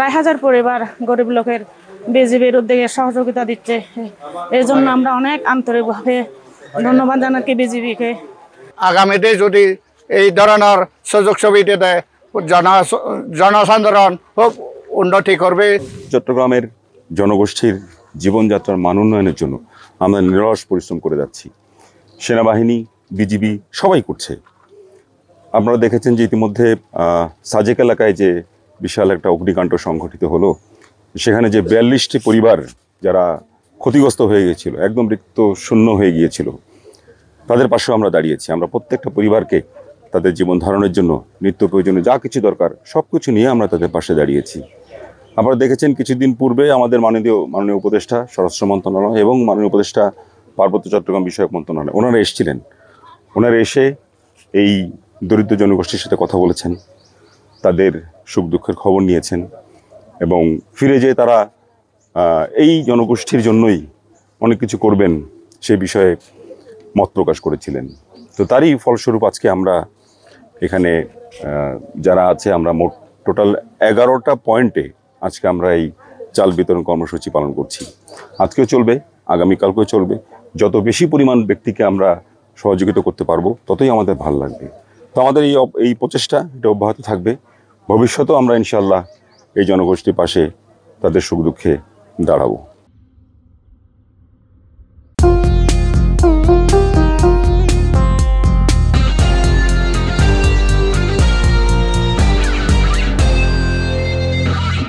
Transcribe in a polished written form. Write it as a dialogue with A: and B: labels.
A: 2,500 পরিবার গরিব লোকের বিজিবির উদ্যোগে সহযোগিতা দিচ্ছে। এই জন্য আমরা অনেক আন্তরিকভাবে ধন্যবাদ জানাচ্ছি বিজিবিকে।
B: আগামীতে যদি এই ধরনের সুযোগ সুবিধা দেয়, জনসাধারণ খুব উন্নতি করবে।
C: চট্টগ্রামের জনগোষ্ঠীর জীবনযাত্রার মান উন্নয়নের জন্য আমরা নিরলস পরিশ্রম করে যাচ্ছি। সেনাবাহিনী, বিজিবি সবাই করছে। আপনারা দেখেছেন যে ইতিমধ্যে সাজেক এলাকায় যে বিশাল একটা অগ্নিকাণ্ড সংঘটিত হলো, সেখানে যে 42টি পরিবার যারা ক্ষতিগ্রস্ত হয়ে গিয়েছিল, একদম রিক্ত শূন্য হয়ে গিয়েছিল, তাদের পাশেও আমরা দাঁড়িয়েছি। আমরা প্রত্যেকটা পরিবারকে তাদের জীবন ধারণের জন্য নিত্য প্রয়োজনীয় যা কিছু দরকার সব কিছু নিয়ে আমরা তাদের পাশে দাঁড়িয়েছি। আপনারা দেখেছেন কিছুদিন পূর্বে আমাদের মাননীয় উপদেষ্টা স্বরাষ্ট্র মন্ত্রণালয় এবং মাননীয় উপদেষ্টা পার্বত্য চট্টগ্রাম বিষয়ক মন্ত্রণালয় ওনারা এসেছিলেন। ওনারা এসে এই দরিদ্র জনগোষ্ঠীর সাথে কথা বলেছেন, তাদের সুখ দুঃখের খবর নিয়েছেন এবং ফিরে যেয়ে তারা এই জনগোষ্ঠীর জন্যই অনেক কিছু করবেন সে বিষয়ে মত প্রকাশ করেছিলেন। তো তারই ফলস্বরূপ আজকে আমরা এখানে যারা আছে আমরা মোট টোটাল 11টা পয়েন্টে আজকে আমরা এই চাল বিতরণ কর্মসূচি পালন করছি। আজকেও চলবে, আগামীকালকেও চলবে। যত বেশি পরিমাণ ব্যক্তিকে আমরা সহযোগিতা করতে পারবো ততই আমাদের ভালো লাগবে। তো আমাদের এই প্রচেষ্টা এটা অব্যাহত থাকবে। ভবিষ্যতেও আমরা ইনশাআল্লাহ এই জনগোষ্ঠীর পাশে তাদের সুখ দুঃখে দাঁড়াবো।